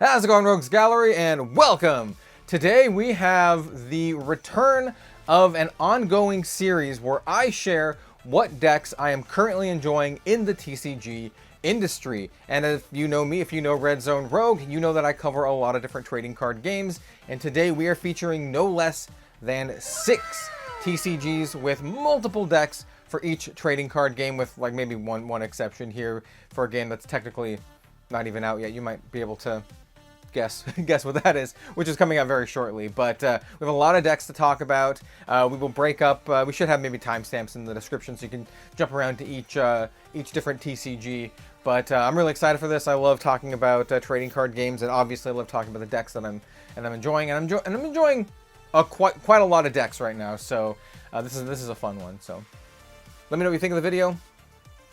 How's it going, Rogues Gallery, and welcome! Today we have the return of an ongoing series where I share what decks I am currently enjoying in the TCG industry. And if you know me, if you know Red Zone Rogue, you know that I cover a lot of different trading card games, and today we are featuring no less than 6 TCGs with multiple decks for each trading card game, with like maybe one exception here for a game that's technically not even out yet. You might be able to guess what that is, which is coming out very shortly. But we have a lot of decks to talk about. We will break up. We should have maybe timestamps in the description so you can jump around to each different TCG. But I'm really excited for this. I love talking about trading card games, and obviously I love talking about the decks that I'm enjoying. And I'm enjoying quite a lot of decks right now. So this is a fun one. So let me know what you think of the video.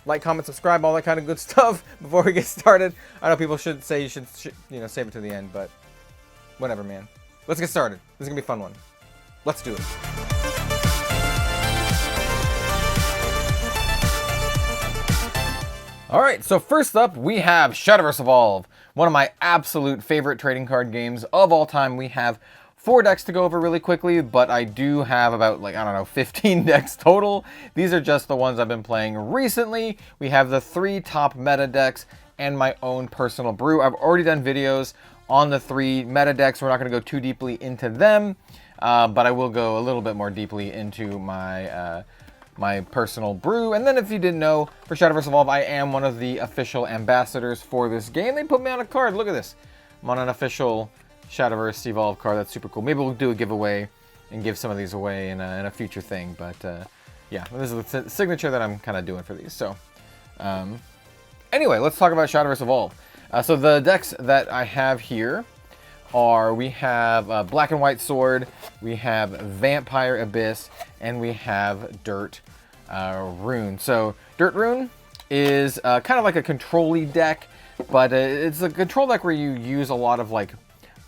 Like, comment, subscribe, all that kind of good stuff before we get started. I know people should say you should save it to the end, but whatever, man. Let's get started. This is gonna be a fun one. Let's do it. Alright, so first up we have Shadowverse Evolve, one of my absolute favorite trading card games of all time. We have 4 decks to go over really quickly, but I do have about, like, I don't know, 15 decks total. These are just the ones I've been playing recently. We have the 3 top meta decks and my own personal brew. I've already done videos on the 3 meta decks. We're not going to go too deeply into them, but I will go a little bit more deeply into my my personal brew. And then, if you didn't know, for Shadowverse Evolve, I am one of the official ambassadors for this game. They put me on a card. Look at this. I'm on an official Shadowverse Evolve card. That's super cool. Maybe we'll do a giveaway and give some of these away in a future thing. But yeah, this is the signature that I'm kind of doing for these. So anyway, let's talk about Shadowverse Evolve. So the decks that I have here are, we have Black and White Sword, we have Vampire Abyss, and we have Dirt Rune. So Dirt Rune is kind of like a control-y deck, but it's a control deck where you use a lot of like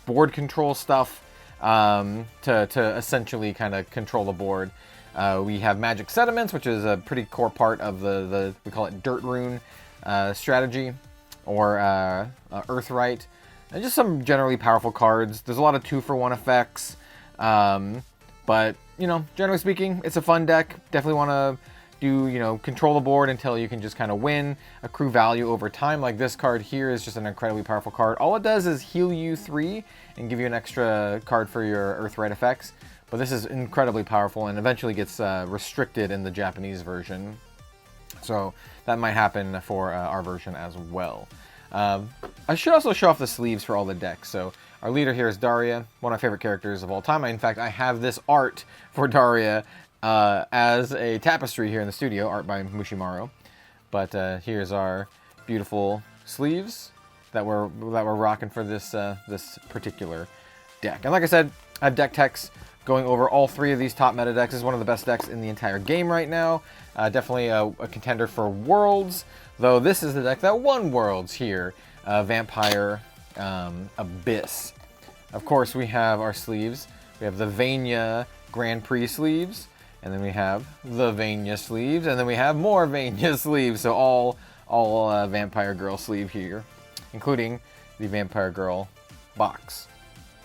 board control stuff to essentially kind of control the board. We have Magic Sediments, which is a pretty core part of the we call it Dirt Rune strategy, or Earthright, and just some generally powerful cards. There's a lot of 2-for-1 effects, but generally speaking, it's a fun deck. Definitely want to do, control the board until you can just kind of win, accrue value over time. Like this card here is just an incredibly powerful card. All it does is heal you 3 and give you an extra card for your Earthright effects. But this is incredibly powerful and eventually gets restricted in the Japanese version. So that might happen for our version as well. I should also show off the sleeves for all the decks. So our leader here is Daria, one of my favorite characters of all time. In fact, I have this art for Daria as a tapestry here in the studio, art by Mushimaro. But here's our beautiful sleeves that we're rocking for this this particular deck. And like I said, I have deck techs going over all 3 of these top meta decks. This is one of the best decks in the entire game right now. Definitely a contender for Worlds, though this is the deck that won Worlds here, Vampire Abyss. Of course, we have our sleeves. We have the Vania Grand Prix sleeves, and then we have the Vania sleeves, and then we have more Vania sleeves. So all Vampire Girl sleeve here, including the Vampire Girl box.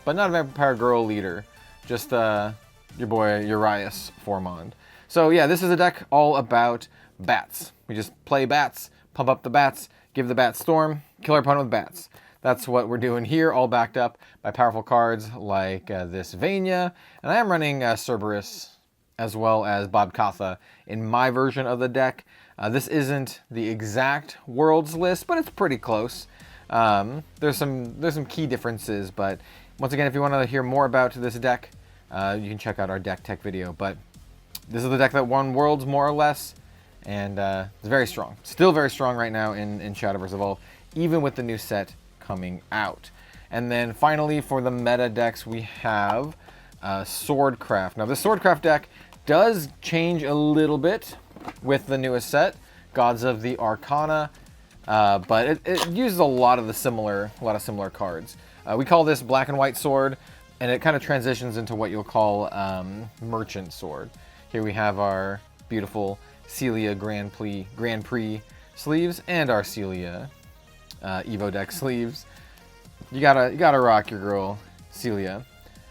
But not a Vampire Girl leader, just your boy Urias Formond. So yeah, this is a deck all about bats. We just play bats, pump up the bats, give the bat storm, kill our opponent with bats. That's what we're doing here, all backed up by powerful cards like this Vania. And I am running Cerberus as well as Bob Katha in my version of the deck. This isn't the exact Worlds list, but it's pretty close. There's some key differences, but once again, if you want to hear more about this deck, you can check out our deck tech video. But this is the deck that won Worlds, more or less, and it's very strong. Still very strong right now in Shadowverse Evolve, even with the new set coming out. And then finally, for the meta decks, we have Swordcraft. Now, the Swordcraft deck does change a little bit with the newest set, Gods of the Arcana, but it uses a lot of similar cards. We call this Black and White Sword, and it kind of transitions into what you'll call Merchant Sword. Here we have our beautiful Celia Grand Prix sleeves and our Celia Evo deck sleeves. you gotta rock your girl Celia,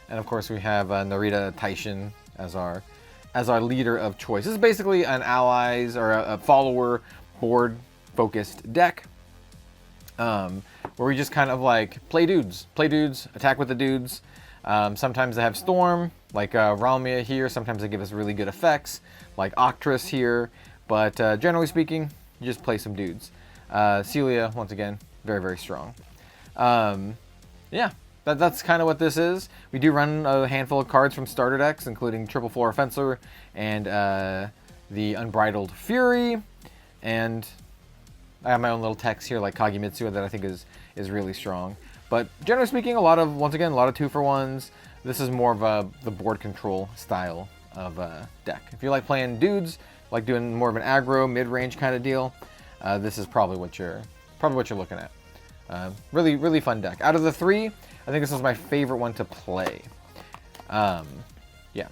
and of course we have Narita Taishin as our leader of choice. This is basically an allies or a follower board focused deck, where we just kind of like play dudes, attack with the dudes. Sometimes they have Storm, like Ralmia here. Sometimes they give us really good effects, like Octress here. But generally speaking, you just play some dudes. Celia, once again, very, very strong. Yeah, that's kind of what this is. We do run a handful of cards from starter decks, including Triple Floor Fencer and the Unbridled Fury. And I have my own little text here, like Kagemitsu, that I think is really strong. But generally speaking, once again, a lot of 2-for-1s. This is more of the board control style of deck. If you like playing dudes, like doing more of an aggro, mid-range kind of deal, this is probably what you're looking at. Really, really fun deck. Out of the 3, I think this is my favorite one to play. Yeah,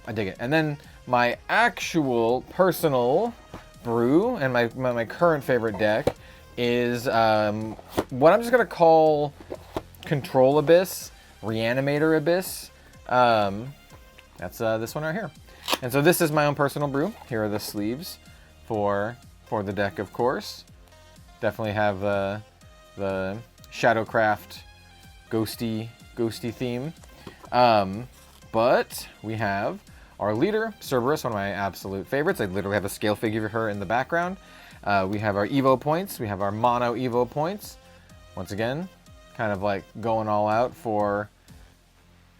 I dig it. And then my actual personal brew and my current favorite deck is what I'm just gonna call Control Abyss, Reanimator Abyss. That's this one right here. And so this is my own personal brew. Here are the sleeves for the deck, of course. Definitely have the Shadowcraft ghosty theme. But we have our leader, Cerberus, one of my absolute favorites. I literally have a scale figure of her in the background. We have our Evo points. We have our mono Evo points. Once again, kind of like going all out for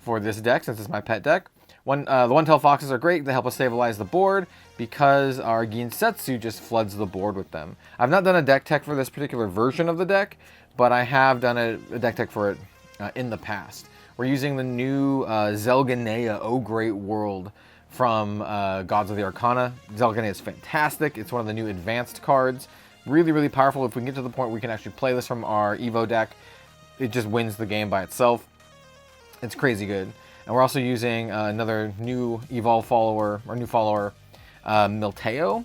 this deck, since it's my pet deck. The one-tailed foxes are great. They help us stabilize the board because our Ginsetsu just floods the board with them. I've not done a deck tech for this particular version of the deck, but I have done a deck tech for it in the past. We're using the new Zelganea, Oh Great World from Gods of the Arcana. Zelganea is fantastic. It's one of the new advanced cards. Really, really powerful. If we can get to the point where we can actually play this from our Evo deck, it just wins the game by itself. It's crazy good. And we're also using another new Evolve follower, or new follower, Milteo,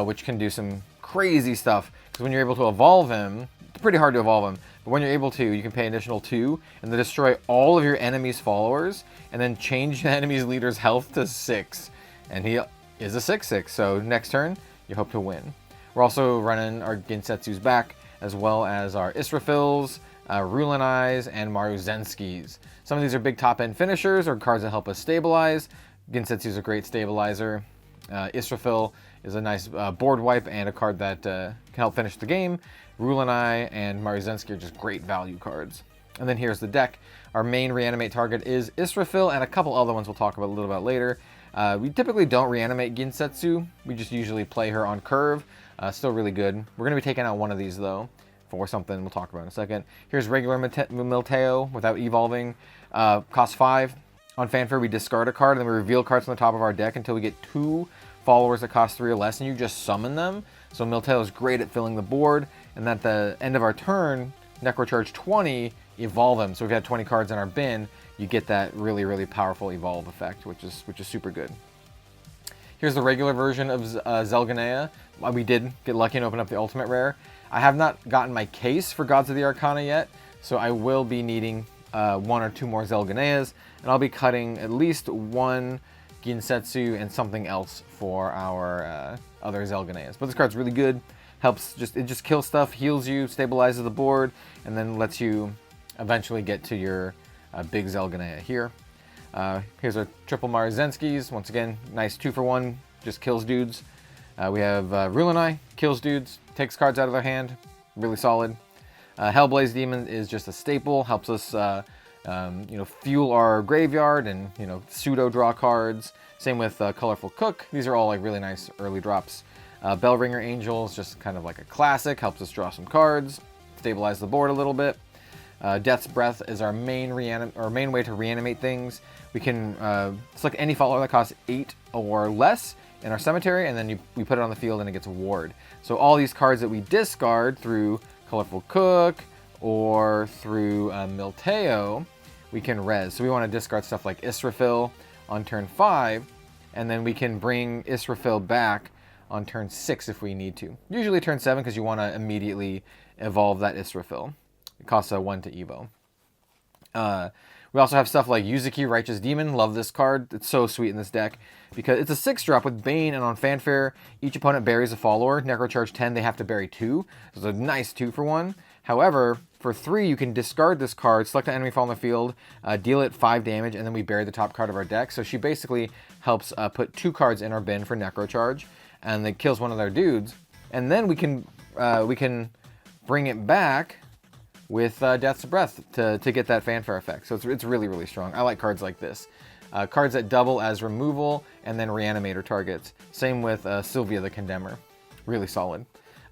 which can do some crazy stuff. Because when you're able to evolve him, it's pretty hard to evolve him, but when you're able to, you can pay an additional 2 and then destroy all of your enemy's followers and then change the enemy's leader's health to 6. And he is a 6/6, so next turn, you hope to win. We're also running our Ginsetsu's back, as well as our Israfils, Rulanais, and Maruzenskis. Some of these are big top-end finishers or cards that help us stabilize. Ginsetsu is a great stabilizer. Israfil is a nice board wipe and a card that can help finish the game. Rulanai and Maruzensky are just great value cards. And then here's the deck. Our main reanimate target is Israfil, and a couple other ones we'll talk about a little bit later. We typically don't reanimate Ginsetsu. We just usually play her on curve. Still really good. We're going to be taking out one of these, though, for something we'll talk about in a second. Here's regular Milteo without evolving. Cost 5. On Fanfare, we discard a card, and then we reveal cards from the top of our deck until we get 2 followers that cost 3 or less, and you just summon them. So Milteo is great at filling the board, and at the end of our turn, Necrocharge 20, evolve them. So if we have 20 cards in our bin, you get that really, really powerful evolve effect, which is super good. Here's the regular version of Zelganea. We did get lucky and open up the ultimate rare. I have not gotten my case for Gods of the Arcana yet, so I will be needing 1 or 2 more Zelganeas, and I'll be cutting at least 1 Ginsetsu and something else for our other Zelganeas. But this card's really good. It just kills stuff, heals you, stabilizes the board, and then lets you eventually get to your big Zelganea here. Here's our triple Maruzenskis. Once again, nice 2-for-1, just kills dudes. We have Rulanai, kills dudes, takes cards out of their hand, really solid. Hellblaze Demon is just a staple, helps us fuel our graveyard and pseudo draw cards. Same with Colorful Cook. These are all like really nice early drops. Bellringer Angel is just kind of like a classic, helps us draw some cards, stabilize the board a little bit. Death's Breath is our main way to reanimate things. We can select any follower that costs 8 or less in our cemetery, and then we put it on the field and it gets a ward. So all these cards that we discard through Colorful Cook or through Milteo, we can res. So we want to discard stuff like Israfil on turn 5, and then we can bring Israfil back on turn 6 if we need to. Usually turn 7 because you want to immediately evolve that Israfil. It costs 1 to Evo. We also have stuff like Yuzuki, Righteous Demon. Love this card. It's so sweet in this deck because it's a 6-drop with Bane, and on Fanfare, each opponent buries a follower. Necrocharge 10, they have to bury 2. So it's a nice 2-for-1. However, for 3, you can discard this card, select an enemy fall on the field, deal it 5 damage, and then we bury the top card of our deck. So she basically helps put 2 cards in our bin for Necrocharge, and it kills one of their dudes. And then we can bring it back with Death's Breath to get that Fanfare effect. So it's really, really strong. I like cards like this. Cards that double as removal and then reanimator targets. Same with Sylvia the Condemner. Really solid.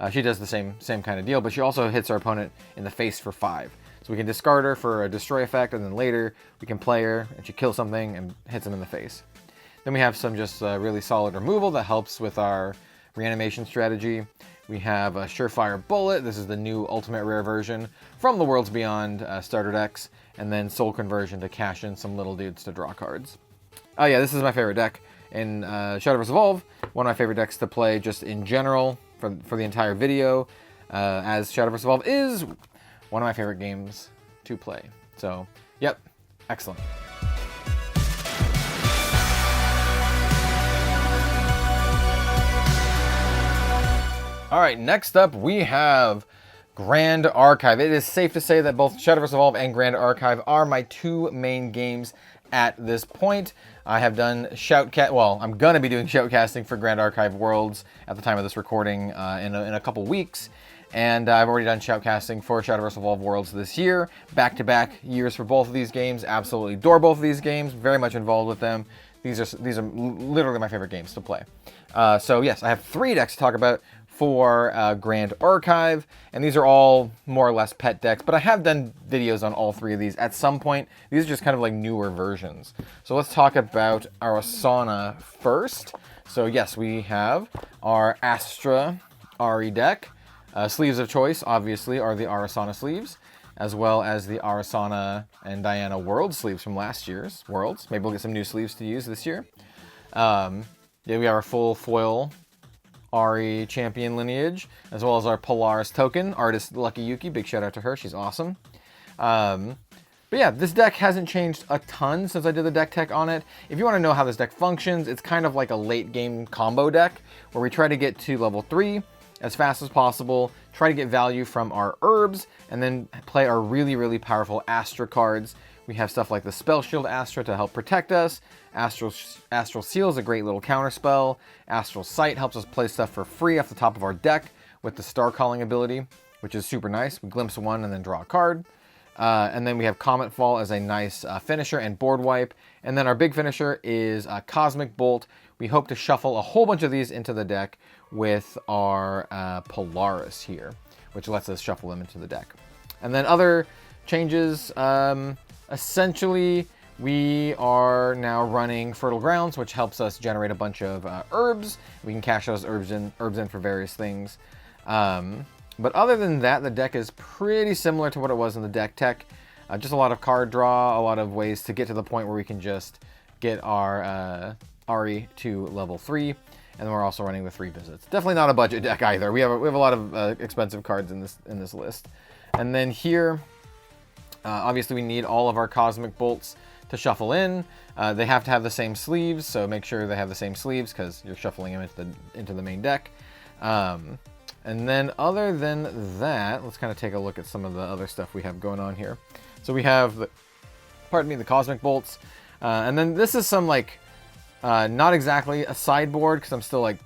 She does the same kind of deal, but she also hits our opponent in the face for 5. So we can discard her for a destroy effect, and then later we can play her and she kills something and hits them in the face. Then we have some just really solid removal that helps with our reanimation strategy. We have a Surefire Bullet. This is the new Ultimate Rare version from the Worlds Beyond starter decks. And then Soul Conversion to cash in some little dudes to draw cards. Oh yeah, this is my favorite deck in Shadowverse Evolve. One of my favorite decks to play just in general for the entire video. As Shadowverse Evolve is one of my favorite games to play. So, yep, excellent. All right, next up we have Grand Archive. It is safe to say that both Shadowverse Evolve and Grand Archive are my 2 main games at this point. I have done I'm going to be doing shoutcasting for Grand Archive Worlds at the time of this recording in a couple weeks. And I've already done shoutcasting for Shadowverse Evolve Worlds this year. Back-to-back years for both of these games. Absolutely adore both of these games. Very much involved with them. These are literally my favorite games to play. So yes, I have 3 decks to talk about for Grand Archive, and these are all more or less pet decks, but I have done videos on all 3 of these at some point. These are just kind of like newer versions. So let's talk about Arasana first. So yes, we have our Astra Ari deck. Sleeves of choice, obviously, are the Arasana sleeves, as well as the Arasana and Diana World sleeves from last year's Worlds. Maybe we'll get some new sleeves to use this year. Yeah, we have our full foil Ari champion lineage, as well as our Polaris token, artist Lucky Yuki. Big shout out to her, she's awesome. But yeah, this deck hasn't changed a ton since I did the deck tech on it. If you want to know how this deck functions, it's kind of like a late game combo deck, where we try to get to level 3 as fast as possible, try to get value from our herbs, and then play our really, really powerful Astra cards. We have stuff like the Spell Shield Astra to help protect us. Astral Seal is a great little counter spell. Astral Sight helps us play stuff for free off the top of our deck with the Star Calling ability, which is super nice. We glimpse 1 and then draw a card. And then we have Comet Fall as a nice finisher and board wipe. And then our big finisher is Cosmic Bolt. We hope to shuffle a whole bunch of these into the deck with our Polaris here, which lets us shuffle them into the deck. And then other changes, essentially, we are now running Fertile Grounds, which helps us generate a bunch of herbs. We can cash those herbs in for various things. But other than that, the deck is pretty similar to what it was in the deck tech. Just a lot of card draw, a lot of ways to get to the point where we can just get our Ari to level 3. And then we're also running the 3 visits. Definitely not a budget deck either. We have a lot of expensive cards in this list. And then here, obviously we need all of our Cosmic Bolts to shuffle in. They have to have the same sleeves, so make sure they have the same sleeves because you're shuffling them into the main deck. And then other than that, let's kind of take a look at some of the other stuff we have going on here. So we have, the Cosmic Bolts. And then this is some like, not exactly a sideboard because I'm still like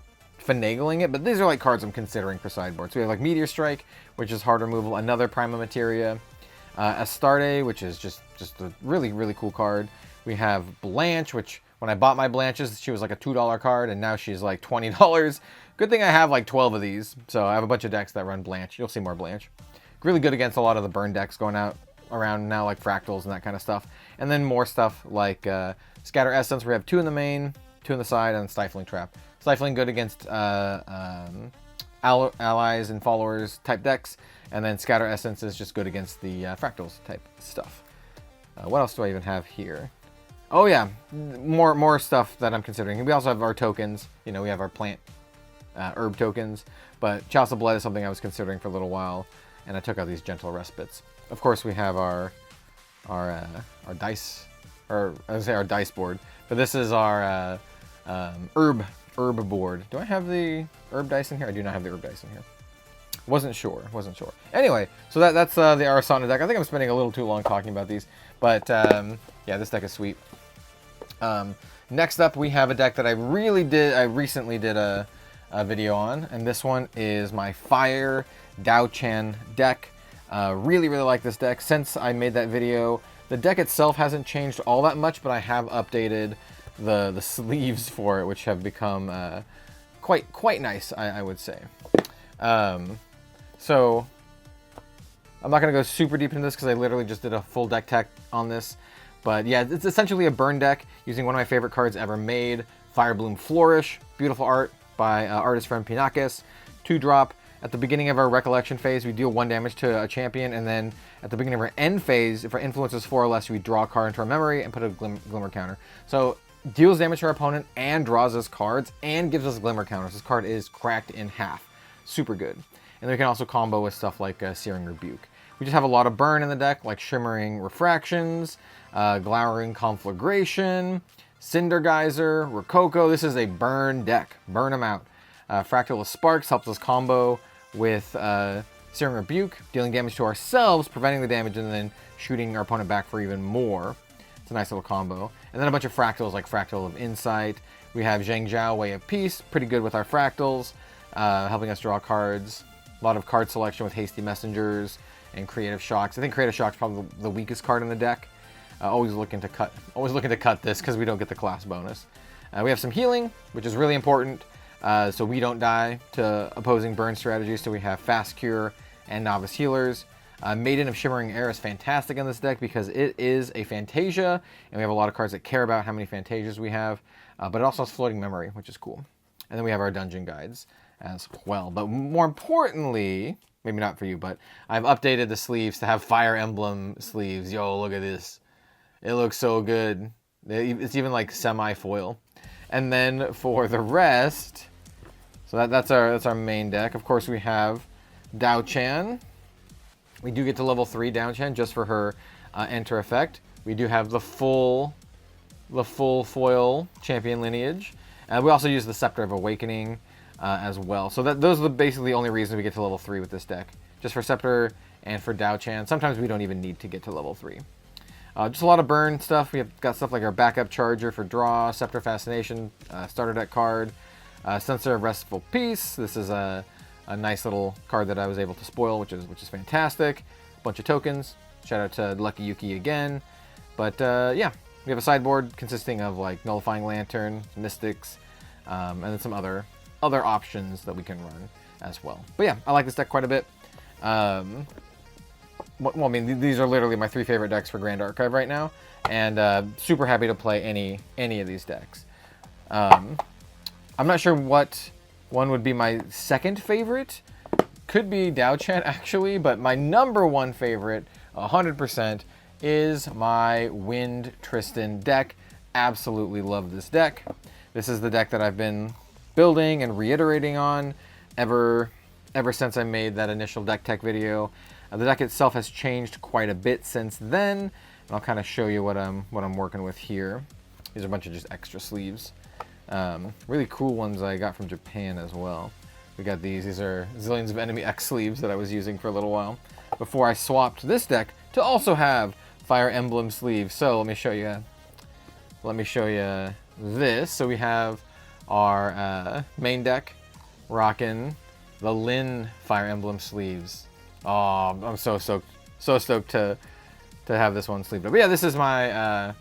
finagling it, but these are like cards I'm considering for sideboard. So we have like Meteor Strike, which is hard removal, another Prima Materia. Astarte, which is just a really, really cool card. We have Blanche, which when I bought my Blanches, she was like a $2 card, and now she's like $20. Good thing I have like 12 of these, so I have a bunch of decks that run Blanche. You'll see more Blanche. Really good against a lot of the burn decks going out around now, like Fractals and that kind of stuff. And then more stuff like Scatter Essence, where we have 2 in the main, 2 in the side, and Stifling Trap. Stifling good against allies and followers type decks, and then Scatter Essence is just good against the Fractals type stuff. What else do I even have here? Oh yeah, more stuff that I'm considering. We also have our tokens. You know, we have our plant herb tokens, but Chalice of Blood is something I was considering for a little while, and I took out these Gentle Respites. Of course, we have our our dice, or I would say our dice board. But this is our herb board. Do I have the herb dice in here? I do not have the herb dice in here. Wasn't sure. Anyway, so that's the Arasana deck. I think I'm spending a little too long talking about these, but yeah, this deck is sweet. Next up, we have a deck that I recently did a video on, and this one is my Fire Dao-Chan deck. Really like this deck. Since I made that video, the deck itself hasn't changed all that much, but I have updated the sleeves for it, which have become quite nice, I would say. So I'm not going to go super deep into this because I literally just did a full deck tech on this. But yeah, it's essentially a burn deck using one of my favorite cards ever made, Firebloom Flourish. Beautiful art by artist friend Pinakis. 2-drop. At the beginning of our recollection phase, we deal 1 damage to a champion, and then at the beginning of our end phase, if our influence is 4 or less, we draw a card into our memory and put a glimmer counter. So deals damage to our opponent and draws us cards and gives us glimmer counters. This card is cracked in half. Super good. And then we can also combo with stuff like Searing Rebuke. We just have a lot of burn in the deck, like Shimmering Refractions, Glowering Conflagration, Cinder Geyser, Rococo. This is a burn deck. Burn them out. Fractal of Sparks helps us combo with Searing Rebuke, dealing damage to ourselves, preventing the damage, and then shooting our opponent back for even more. It's a nice little combo. And then a bunch of fractals like Fractal of Insight. We have Zhang Zhao, Way of Peace, pretty good with our fractals, helping us draw cards. A lot of card selection with Hasty Messengers and Creative Shocks. I think Creative Shocks is probably the weakest card in the deck. Always looking to cut this because we don't get the class bonus. We have some healing, which is really important, so we don't die to opposing burn strategies. So we have Fast Cure and Novice Healers. Maiden of Shimmering Air is fantastic in this deck because it is a Fantasia, and we have a lot of cards that care about how many Fantasias we have, but it also has Floating Memory, which is cool. And then we have our Dungeon Guides as well. But more importantly, maybe not for you, but I've updated the sleeves to have Fire Emblem sleeves. Yo, look at this. It looks so good. It's even like semi-foil. And then for the rest, so that's our main deck. Of course, we have Dao-Chan. We do get to level 3 Dao-Chan just for her enter effect. We do have the full foil champion lineage. We also use the Scepter of Awakening as well. So those are basically the only reasons we get to level 3 with this deck. Just for Scepter and for Dao-Chan. Sometimes we don't even need to get to level 3. Just a lot of burn stuff. We have got stuff like our Backup Charger for draw, Scepter Fascination, starter deck card, Sensor of Restful Peace. This is a nice little card that I was able to spoil, which is fantastic. Bunch of tokens. Shout out to Lucky Yuki again. But yeah, we have a sideboard consisting of like Nullifying Lantern, Mystics, and then some other options that we can run as well. But yeah, I like this deck quite a bit. Well, I mean, these are literally my 3 favorite decks for Grand Archive right now, and super happy to play any of these decks. I'm not sure what one would be my second favorite. Could be Dao-Chan actually, but my number 1 favorite, 100%, is my Wind Tristan deck. Absolutely love this deck. This is the deck that I've been building and reiterating on ever since I made that initial deck tech video. The deck itself has changed quite a bit since then, and I'll kind of show you what I'm working with here. These are a bunch of just extra sleeves. Really cool ones I got from Japan as well. We got these are Zillions of Enemy X sleeves that I was using for a little while before I swapped this deck to also have Fire Emblem sleeves. So let me show you this. So we have our main deck rocking the Lin Fire Emblem sleeves. Oh, I'm so stoked to have this one sleeved up. But yeah, this is my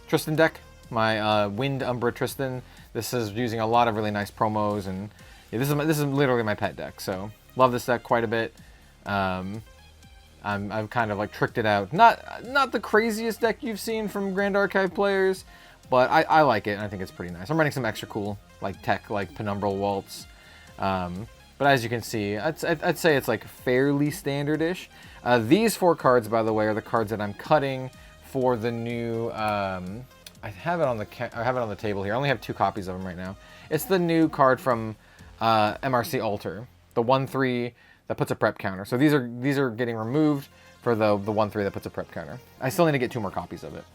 Tristan deck, my Wind Umbra Tristan. This is using a lot of really nice promos, and yeah, this is literally my pet deck. So love this deck quite a bit. I've kind of like tricked it out. Not the craziest deck you've seen from Grand Archive players, but I like it, and I think it's pretty nice. I'm running some extra cool like tech, like Penumbral Waltz. But as you can see, I'd say it's like fairly standard-ish. These 4 cards, by the way, are the cards that I'm cutting for the new. I have it on the table here. I only have 2 copies of them right now. It's the new card from MRC Alter, the 1/3 that puts a prep counter. So these are getting removed for the 1/3 that puts a prep counter. I still need to get 2 more copies of it.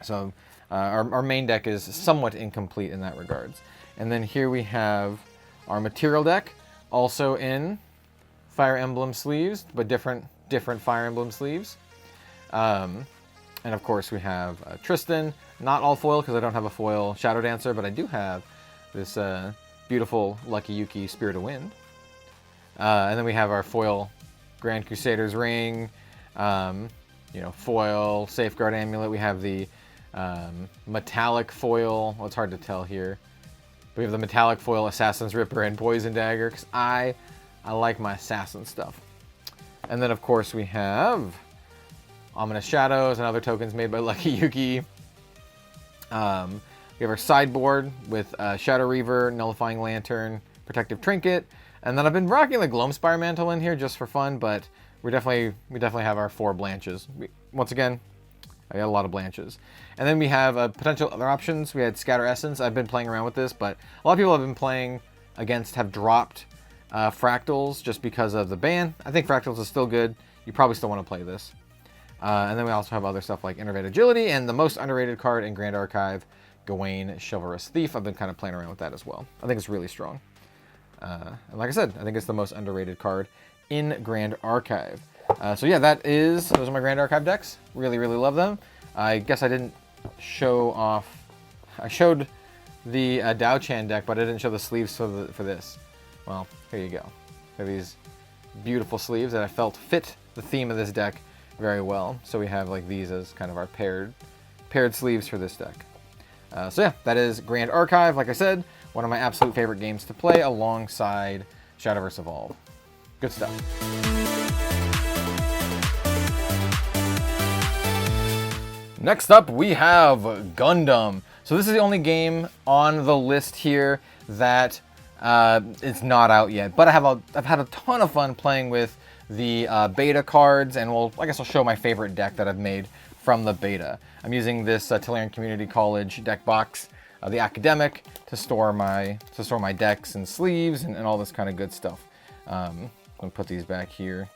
So our main deck is somewhat incomplete in that regards. And then here we have our material deck, also in Fire Emblem sleeves, but different Fire Emblem sleeves. And of course we have Tristan, not all foil because I don't have a foil Shadow Dancer, but I do have this beautiful Lucky Yuki Spirit of Wind. And then we have our foil Grand Crusader's Ring, you know, foil Safeguard Amulet. We have the metallic foil, well, it's hard to tell here. We have the metallic foil Assassin's Ripper and Poison Dagger, because I like my assassin stuff. And then of course we have Ominous Shadows and other tokens made by Lucky Yuki. We have our sideboard with Shadow Reaver, Nullifying Lantern, Protective Trinket, and then I've been rocking the Gloamspire Mantle in here just for fun, but we definitely have our 4 Blanches. Once again, I got a lot of Blanches. And then we have potential other options. We had Scatter Essence. I've been playing around with this, but a lot of people have been playing against have dropped Fractals just because of the ban. I think Fractals is still good. You probably still want to play this. And then we also have other stuff like Innervate Agility and the most underrated card in Grand Archive, Gawain, Chivalrous Thief. I've been kind of playing around with that as well. I think it's really strong. And like I said, I think it's the most underrated card in Grand Archive. So yeah, those are my Grand Archive decks. Really, really love them. I guess I didn't show off. I showed the Dao Chan deck, but I didn't show the sleeves for this. Well, here you go. They're these beautiful sleeves that I felt fit the theme of this deck very well. So we have like these as kind of our paired sleeves for this deck. So yeah, that is Grand Archive. Like I said, one of my absolute favorite games to play alongside Shadowverse Evolve. Good stuff. Next up, we have Gundam. So this is the only game on the list here that it's not out yet. But I've had a ton of fun playing with the beta cards, and I guess I'll show my favorite deck that I've made from the beta. I'm using this Tellurian Community College deck box, the Academic, to store my decks and sleeves and all this kind of good stuff. I'm gonna put these back here.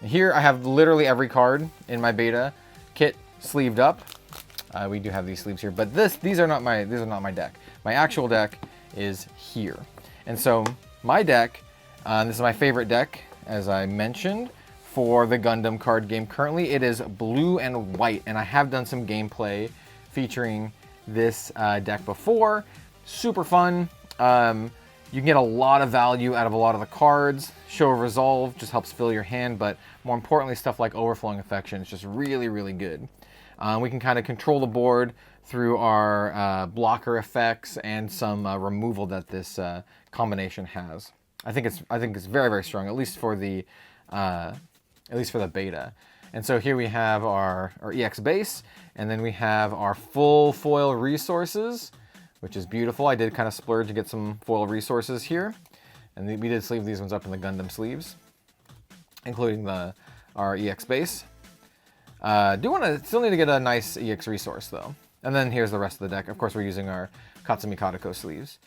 Here I have literally every card in my beta kit sleeved up. We do have these sleeves here, but these are not my deck. My actual deck is here, and so my deck, this is my favorite deck, as I mentioned, for the Gundam card game. Currently, it is blue and white, and I have done some gameplay featuring this deck before. Super fun. You can get a lot of value out of a lot of the cards. Show of Resolve just helps fill your hand, but more importantly, stuff like Overflowing Affection is just really, really good. We can kind of control the board through our blocker effects and some removal that this combination has. I think it's very, very strong, at least for the beta. And so here we have our EX base, and then we have our full foil resources, which is beautiful. I did kind of splurge to get some foil resources here, and we did sleeve these ones up in the Gundam sleeves, including our EX base. Still need to get a nice EX resource though. And then here's the rest of the deck. Of course, we're using our Katsumi Kadeko sleeves.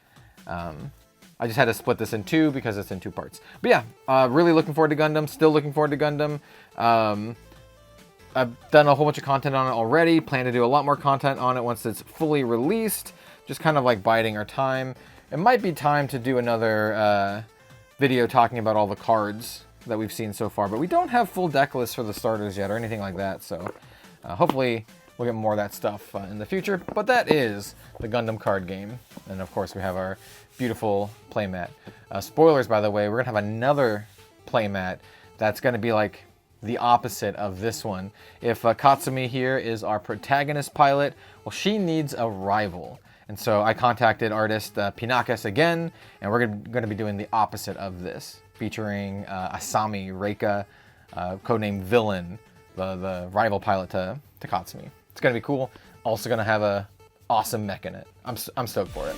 I just had to split this in 2 because it's in 2 parts. But yeah, really looking forward to Gundam. Still looking forward to Gundam. I've done a whole bunch of content on it already. Plan to do a lot more content on it once it's fully released. Just kind of like biding our time. It might be time to do another video talking about all the cards that we've seen so far. But we don't have full deck lists for the starters yet or anything like that. So hopefully we'll get more of that stuff in the future. But that is the Gundam card game. And of course we have our beautiful playmat. Spoilers, by the way, we're going to have another playmat that's going to be like the opposite of this one. If Katsumi here is our protagonist pilot, well, she needs a rival. And so I contacted artist Pinakas again, and we're going to be doing the opposite of this, featuring Asami Reika, codenamed Villain, the rival pilot to Katsumi. It's going to be cool. Also going to have a awesome mech in it. I'm stoked for it.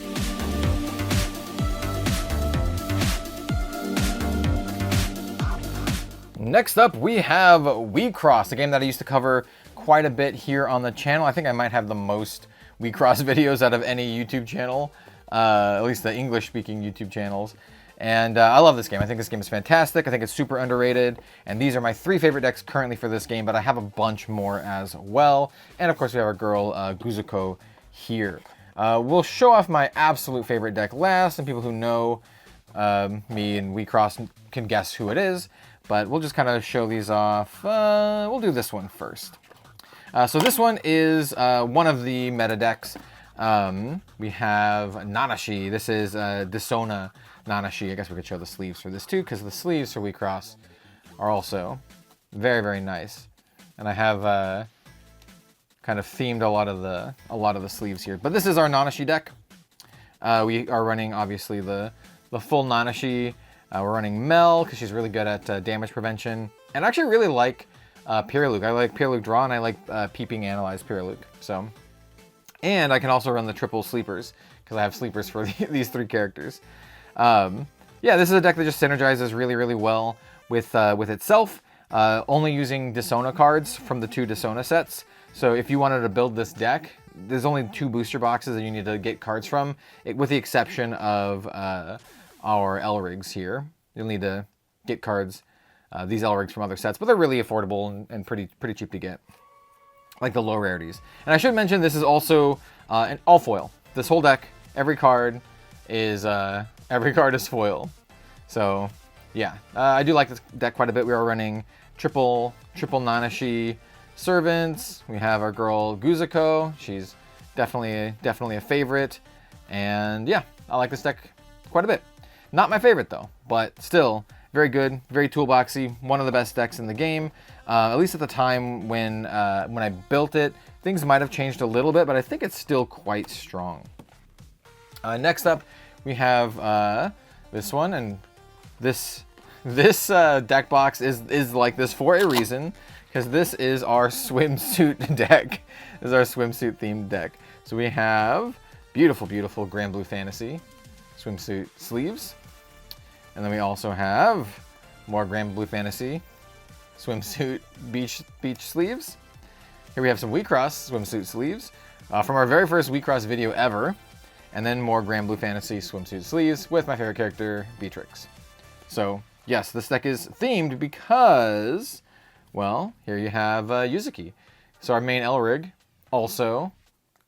Next up, we have WECross, a game that I used to cover quite a bit here on the channel. I think I might have the most WECross videos out of any YouTube channel, at least the English-speaking YouTube channels. And I love this game. I think this game is fantastic. I think it's super underrated. And these are my 3 favorite decks currently for this game, but I have a bunch more as well. And of course, we have our girl, GUZUKO, here. We'll show off my absolute favorite deck last, and people who know me and WeCross can guess who it is. But we'll just kind of show these off. We'll do this one first. So this one is one of the meta decks. We have Nanashi. This is Disona Nanashi. I guess we could show the sleeves for this too, because the sleeves for WeCross are also very, very nice. And I have kind of themed a lot of the sleeves here. But this is our Nanashi deck. We are running obviously the full Nanashi. We're running Mel because she's really good at damage prevention, and I actually really like Pyraluke. I like Pyraluke Draw, and I like Peeping Analyze Pyraluke. So, and I can also run the triple sleepers because I have sleepers for these 3 characters. Yeah, this is a deck that just synergizes really, really well with itself. Only using Disona cards from the 2 Disona sets. So if you wanted to build this deck, there's only 2 booster boxes that you need to get cards from, with the exception of our Elrigs here. You'll need to get cards, these Elrigs from other sets, but they're really affordable and pretty cheap to get, like the low rarities. And I should mention this is also an all foil. This whole deck, every card is foil. So yeah, I do like this deck quite a bit. We are running triple Nanashi servants. We have our girl GUZUKO. She's definitely a favorite, and yeah, I like this deck quite a bit. Not my favorite though, but still very good, very toolboxy. One of the best decks in the game, at least at the time when I built it. Things might have changed a little bit, but I think it's still quite strong. Next up, we have this one, and this deck box is like this for a reason, because this is our swimsuit deck. This is our swimsuit themed deck. So we have beautiful, beautiful Grand Blue Fantasy swimsuit sleeves. And then we also have more Grand Blue Fantasy swimsuit beach sleeves. Here we have some WeCross swimsuit sleeves from our very first WeCross video ever. And then more Grand Blue Fantasy swimsuit sleeves with my favorite character, Beatrix. So yes, this deck is themed because, well, here you have Yuzuki. So our main Elrig, also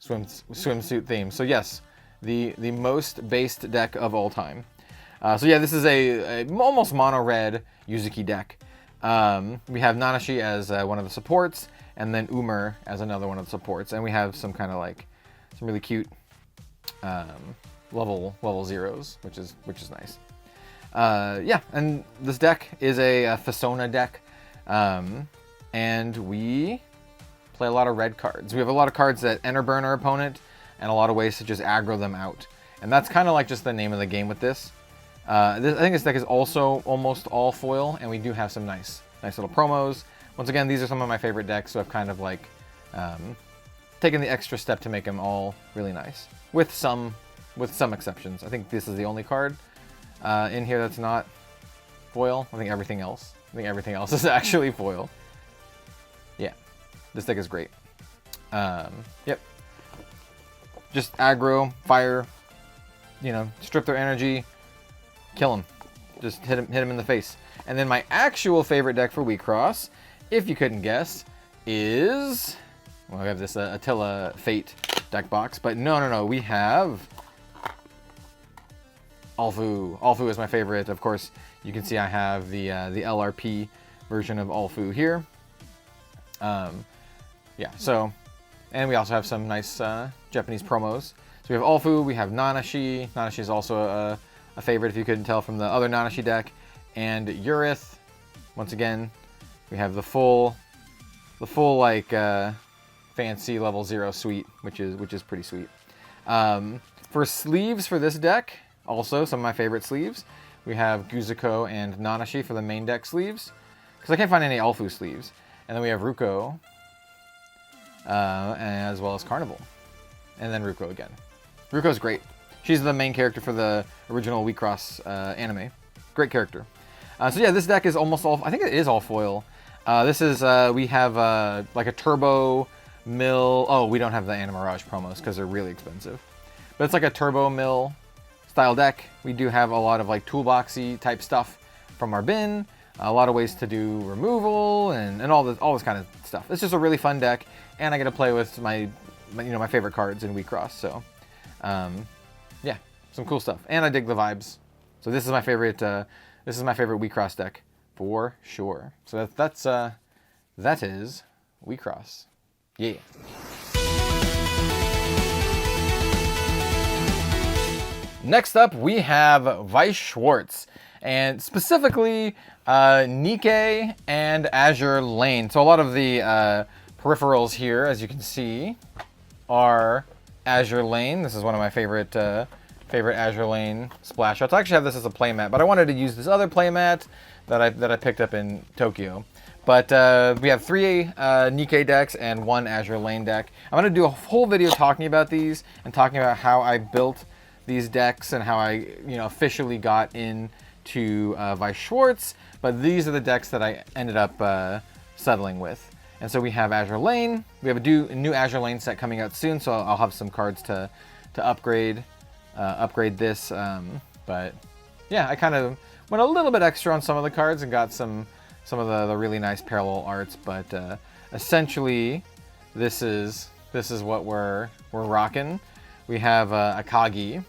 swimsuit themed. So yes, the most based deck of all time. So yeah, this is a almost mono red Yuzuki deck. We have Nanashi as one of the supports, and then Umer as another one of the supports, and we have some kind of like some really cute level zeros, which is nice. Yeah, and this deck is a Fasona deck, and we play a lot of red cards. We have a lot of cards that enter burn our opponent, and a lot of ways to just aggro them out. And that's kind of like just the name of the game with this. I think this deck is also almost all foil, and we do have some nice little promos. Once again, these are some of my favorite decks, so I've kind of like taken the extra step to make them all really nice, with some exceptions. I think this is the only card in here that's not foil. I think everything else is actually foil. Yeah, this deck is great. Yep. Just aggro, fire, strip their energy, kill them. Just hit them in the face. And then my actual favorite deck for WeCross, if you couldn't guess, is, well, I have this Attila Fate deck box, but no, we have Alfu. Alfu is my favorite. Of course, you can see I have the LRP version of Alfu here. Yeah, so, and we also have some nice Japanese promos. So we have Alfu, we have Nanashi. Nanashi is also a favorite if you couldn't tell from the other Nanashi deck. And Urith. Once again, we have the full like fancy level 0 suite, which is pretty sweet. For sleeves for this deck, also some of my favorite sleeves. We have GUZUKO and Nanashi for the main deck sleeves, because I can't find any Alfu sleeves. And then we have Ruko, as well as Carnival. And then Ruko again. Ruko's great. She's the main character for the original WeCross anime. Great character. So yeah, this deck is almost all, I think it is all foil. This is, we have like a Turbo Mill. Oh, we don't have the Animirage promos because they're really expensive. But it's like a Turbo Mill style deck. We do have a lot of like toolboxy type stuff from our bin, a lot of ways to do removal and all this kind of stuff. It's just a really fun deck, and I get to play with my favorite cards in WEISS. So yeah, some cool stuff, and I dig the vibes. So this is my favorite. This is my favorite WEISS deck for sure. So that is WEISS. Yeah. Next up, we have SCHWARZ, and specifically Nikke and Azure Lane. So a lot of the peripherals here, as you can see, are Azure Lane. This is one of my favorite Azure Lane splash shots. I actually have this as a playmat, but I wanted to use this other playmat that I picked up in Tokyo. But we have 3 Nikke decks and 1 Azure Lane deck. I'm going to do a whole video talking about these and talking about how I built these decks and how I officially got into SCHWARZ. But these are the decks that I ended up settling with. And so we have Azure Lane. We have a new Azure Lane set coming out soon, so I'll have some cards to upgrade this. But yeah, I kind of went a little bit extra on some of the cards and got some of the really nice parallel arts. But essentially, this is what we're rocking. We have Akagi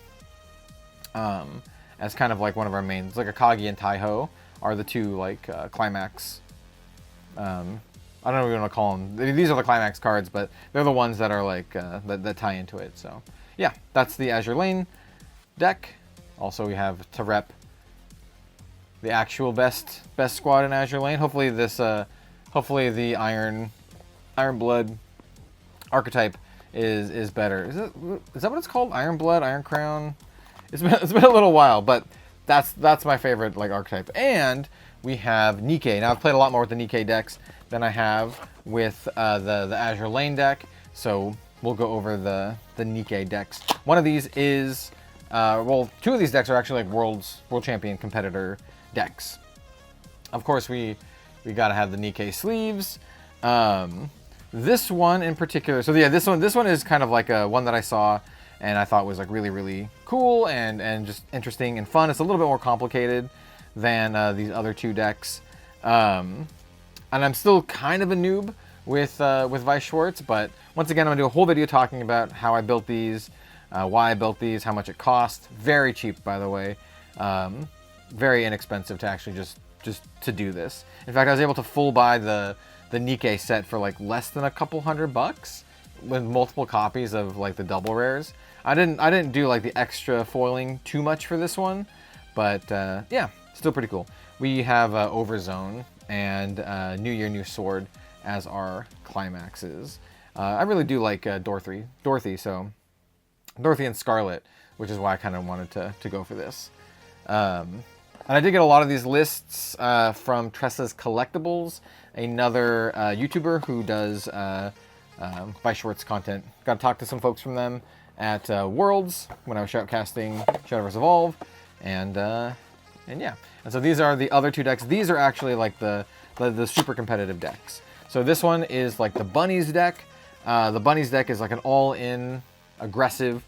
as kind of like one of our mains. Like Akagi and Taiho are the two like climax. I don't know what you want to call them. These are the climax cards, but they're the ones that are like that tie into it. So yeah, that's the Azure Lane deck. Also, we have to rep the actual best squad in Azure Lane. Hopefully hopefully the Iron Blood archetype is better. Is that what it's called? Iron Blood, Iron Crown. It's been a little while, but that's my favorite like archetype. And we have Nikke. Now I've played a lot more with the Nikke decks than I have with the Azure Lane deck. So we'll go over the Nikke decks. One of these is well, 2 of these decks are actually like world champion competitor decks. Of course, we gotta have the Nikke sleeves. This one in particular, so yeah, this one is kind of like a one that I saw and I thought was like really cool and just interesting and fun. It's a little bit more complicated than these other 2 decks, and I'm still kind of a noob with SCHWARZ. But once again, I'm gonna do a whole video talking about how I built these, why I built these, how much it cost. Very cheap, by the way. Very inexpensive to actually just to do this. In fact, I was able to full buy the Nikke set for like less than a couple $100 with multiple copies of like the double rares. I didn't do like the extra foiling too much for this one, but yeah, still pretty cool. We have Overzone and New Year New Sword as our climaxes. I really do like Dorothy, so Dorothy and Scarlet, which is why I kind of wanted to go for this. And I did get a lot of these lists from Tressa's Collectibles, another YouTuber who does SCHWARZ content. Got to talk to some folks from them at Worlds when I was shoutcasting Shadowverse Evolve, and yeah. And so these are the other 2 decks. These are actually like the super competitive decks. So this one is like the Bunnies deck. The Bunnies deck is like an all-in aggressive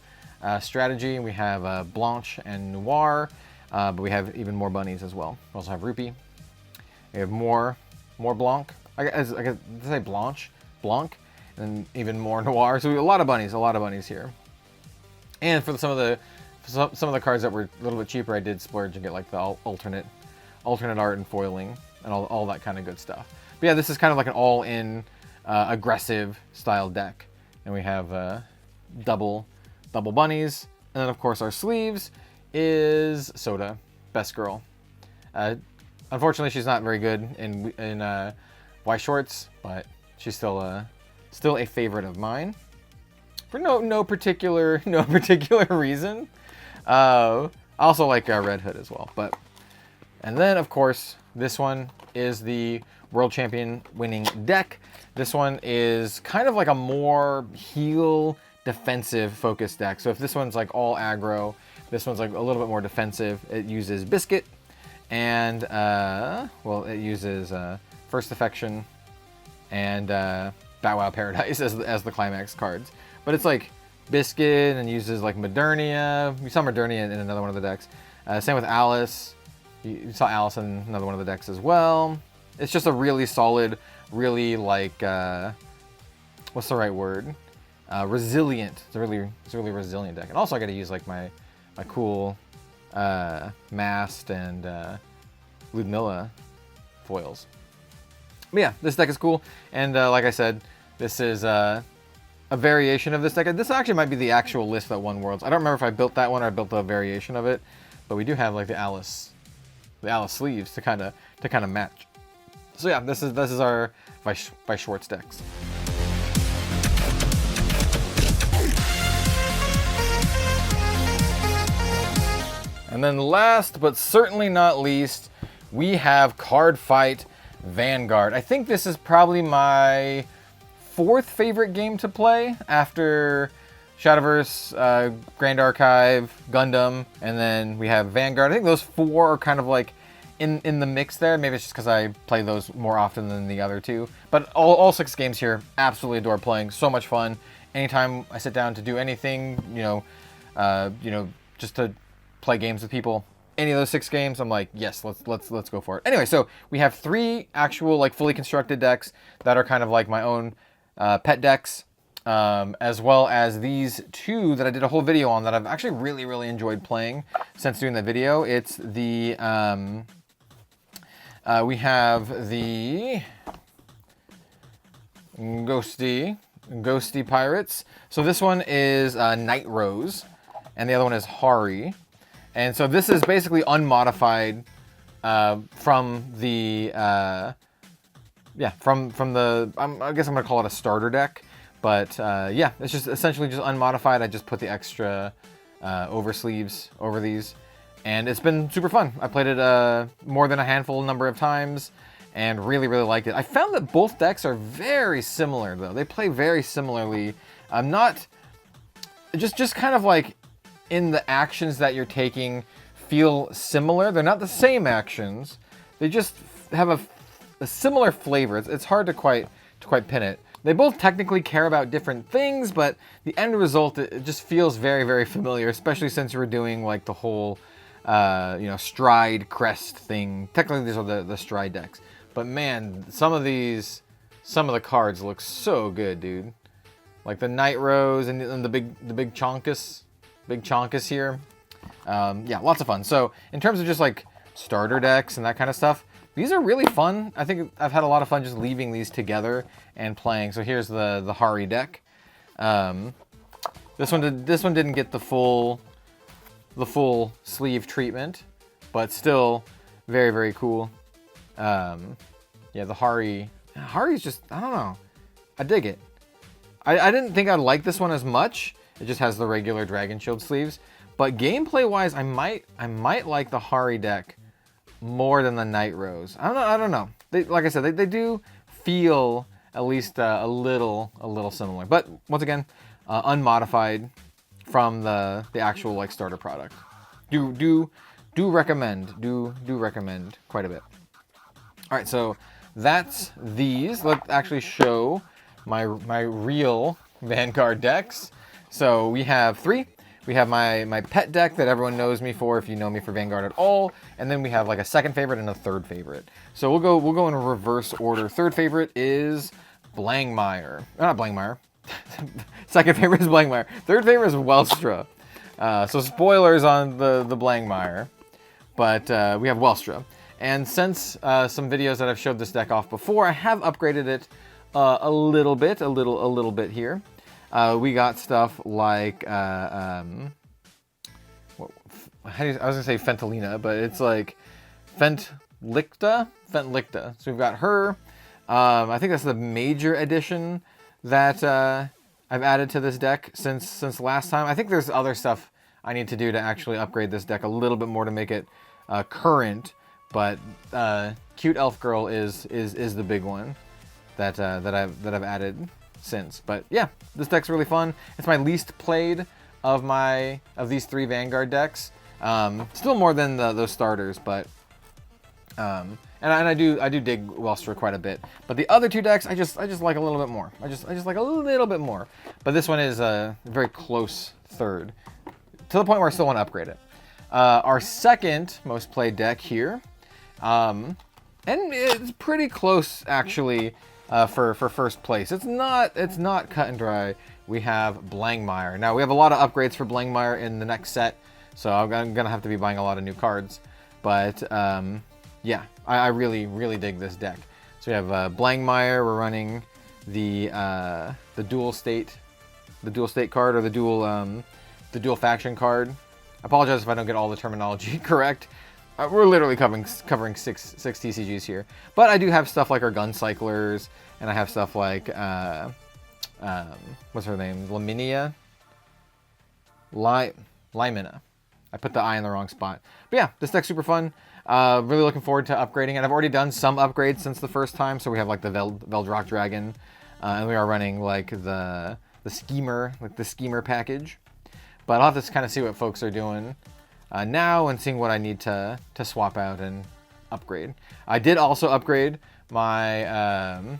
strategy. We have Blanche and Noir. But we have even more bunnies as well. We also have Rupee. We have more Blanc. I guess did I say Blanc, and even more Noir. So we have a lot of bunnies here. And for some of the cards that were a little bit cheaper, I did splurge and get like the alternate art and foiling and all that kind of good stuff. But yeah, this is kind of like an all-in aggressive style deck, and we have double bunnies, and then of course our sleeves is Soda, best girl. Unfortunately, she's not very good in SCHWARZ, but she's still a favorite of mine for no particular reason. I also like Red Hood as well. And then of course this one is the World Champion winning deck. This one is kind of like a more heal defensive focused deck. So if this one's like all aggro, this one's like a little bit more defensive. It uses Biscuit and well, it uses First Affection and Bow Wow Paradise as the climax cards. But it's like Biscuit and uses like Modernia. We saw Modernia in another one of the decks. Same with Alice. You saw Alice in another one of the decks as well. It's just a really solid, really like, what's the right word? Resilient. It's a really resilient deck. And also I got to use like my cool Mast and Ludmilla foils. But yeah, this deck is cool. And like I said, this is a variation of this deck. This actually might be the actual list that won Worlds. I don't remember if I built that one or I built a variation of it, but we do have like the Alice sleeves to kind of match. So yeah, this is our VANGUARD decks. And then last but certainly not least, we have CARDFIGHT Vanguard. I think this is probably my 4th favorite game to play after SHADOWVERSE, Grand Archive, Gundam, and then we have Vanguard. I think those 4 are kind of like in the mix there. Maybe it's just because I play those more often than the other 2. But all 6 games here, absolutely adore playing. So much fun. Anytime I sit down to do anything, just to play games with people, any of those 6 games, I'm like, yes, let's go for it. Anyway, so we have 3 actual like fully constructed decks that are kind of like my own pet decks, as well as these 2 that I did a whole video on that I've actually really enjoyed playing since doing that video. It's the we have the Ghosty Pirates. So this one is Night Rose, and the other one is Hari. And so this is basically unmodified from the from the I guess I'm gonna call it a starter deck, but yeah, it's just essentially just unmodified. I just put the extra oversleeves over these, and it's been super fun. I played it more than a handful number of times, and really liked it. I found that both decks are very similar though. They play very similarly. Not just kind of like in the actions that you're taking feel similar. They're not the same actions. They just have a similar flavor. It's hard to quite pin it. They both technically care about different things, but the end result, it just feels very familiar, especially since we're doing like the whole stride crest thing. Technically these are the stride decks. But man, some of the cards look so good, dude. Like the Night Rose and the big Chonkus. Big Chonkus here. Yeah, lots of fun. So in terms of just like starter decks and that kind of stuff, these are really fun. I think I've had a lot of fun just leaving these together and playing. So here's the Hari deck. This one didn't get the full sleeve treatment, but still very cool. Yeah, the Hari's just, I don't know. I dig it. I didn't think I'd like this one as much. It just has the regular Dragon Shield sleeves. But gameplay-wise, I might like the Hari deck more than the Night Rose. I don't know. Like I said, they do feel at least a little similar. But once again, unmodified from the actual like starter product. Do recommend quite a bit. All right, so that's these. Let's actually show my real Vanguard decks. So we have 3. We have my pet deck that everyone knows me for if you know me for Vanguard at all, and then we have like a 2nd favorite and a 3rd favorite. So we'll go in reverse order. 3rd favorite is Blangmire. Not Blangmire. 2nd favorite is Blangmire. 3rd favorite is Welstra. So spoilers on the Blangmire, but we have Welstra. And since some videos that I've showed this deck off before, I have upgraded it a little bit here. We got stuff like, I was gonna say Fentalina, but it's like Fentlicta. So we've got her. I think that's the major addition that I've added to this deck since last time. I think there's other stuff I need to do to actually upgrade this deck a little bit more to make it current. But Cute Elf Girl is the big one that I've added since. But yeah, this deck's really fun. It's my least played of these 3 Vanguard decks. Still more than those starters, but And I do dig Welster quite a bit. But the other 2 decks, I just like a little bit more. I just like a little bit more. But this one is a very close third, to the point where I still want to upgrade it. Our second most played deck here, and it's pretty close actually for first place. It's not cut and dry. We have Blangmire. Now we have a lot of upgrades for Blangmire in the next set, so I'm gonna have to be buying a lot of new cards. But yeah, I really dig this deck. So we have Blangmire. We're running the dual state card, or the dual faction card. I apologize if I don't get all the terminology correct. We're literally covering six TCGs here. But I do have stuff like our Gun Cyclers, and I have stuff like, what's her name? Lamina? Limina. I put the I in the wrong spot. But yeah, this deck's super fun. Really looking forward to upgrading it. I've already done some upgrades since the first time. So we have like the Veldrock Dragon. And we are running like the Schemer package. But I'll have to kind of see what folks are doing now and seeing what I need to swap out and upgrade. I did also upgrade my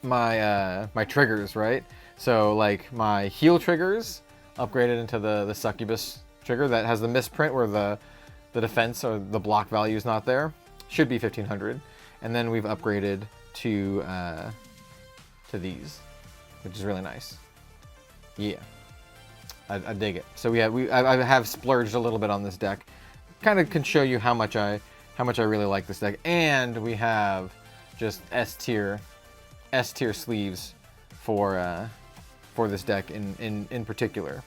my triggers, right? So like my heal triggers upgraded into the Succubus trigger that has the misprint where the defense or the block value is not there. Should be 1500. And then we've upgraded to these, which is really nice. Yeah. I dig it. So I have splurged a little bit on this deck. Kind of can show you how much I really like this deck. And we have just S tier sleeves for this deck in particular.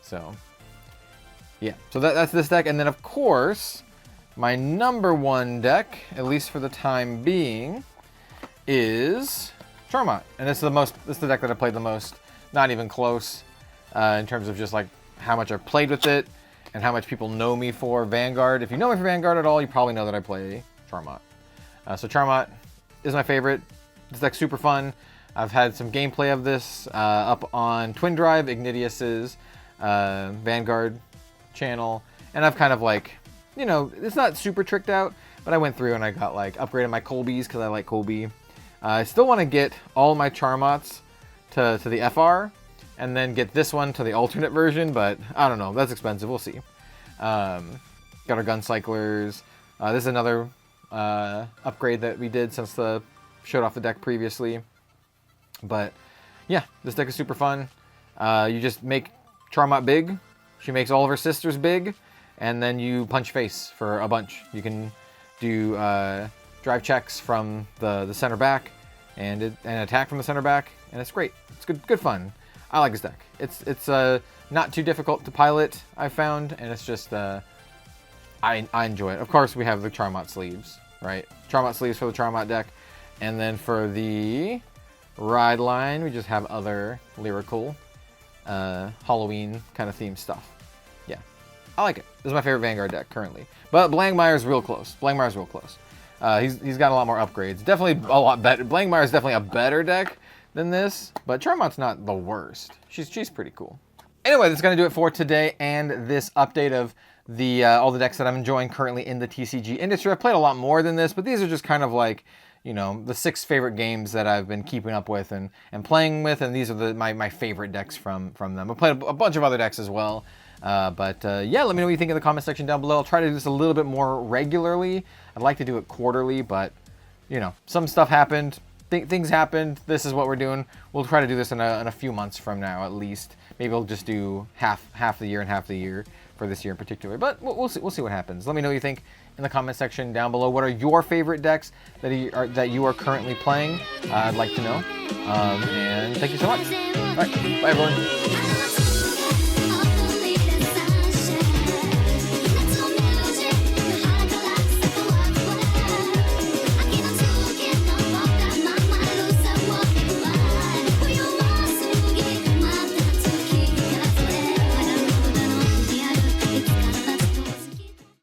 So yeah, so that's this deck. And then of course my number 1 deck, at least for the time being, is Charmot. And this is the deck that I played the most. Not even close. In terms of just like how much I've played with it and how much people know me for Vanguard. If you know me for Vanguard at all, you probably know that I play Charmot. So Charmot is my favorite. This deck's super fun. I've had some gameplay of this up on Twin Drive, Ignitius's Vanguard channel. And I've kind of like, you know, it's not super tricked out, but I went through and I got like upgraded my Colbys because I like Colby. I still want to get all my Charmots to the FR. And then get this one to the alternate version, but I don't know. That's expensive. We'll see. Got our Gun Cyclers. This is another upgrade that we did since showed off the deck previously. But yeah, this deck is super fun. You just make Charmot big. She makes all of her sisters big. And then you punch face for a bunch. You can do drive checks from the center back and attack from the center back. And it's great. It's good fun. I like this deck. It's not too difficult to pilot, I found, and it's just I enjoy it. Of course, we have the Charmot sleeves, right? Charmot sleeves for the Charmot deck, and then for the ride line, we just have other lyrical Halloween kind of themed stuff. Yeah, I like it. This is my favorite Vanguard deck currently, but Blangmire's real close. Blangmire's real close. He's got a lot more upgrades. Definitely a lot better. Blangmire's definitely a better deck than this, but Charmot's not the worst. She's pretty cool. Anyway, that's gonna do it for today and this update of all the decks that I'm enjoying currently in the TCG industry. I've played a lot more than this, but these are just kind of like, you know, the 6 favorite games that I've been keeping up with and playing with, and these are my favorite decks from them. I've played a bunch of other decks as well. But yeah, let me know what you think in the comment section down below. I'll try to do this a little bit more regularly. I'd like to do it quarterly, but you know, some stuff happened. Things happened. This is what we're doing. We'll try to do this in a few months from now, at least. Maybe we'll just do half the year and half the year for this year in particular. But we'll see what happens. Let me know what you think in the comment section down below. What are your favorite decks that you are currently playing? I'd like to know. And thank you so much. All right, bye everyone.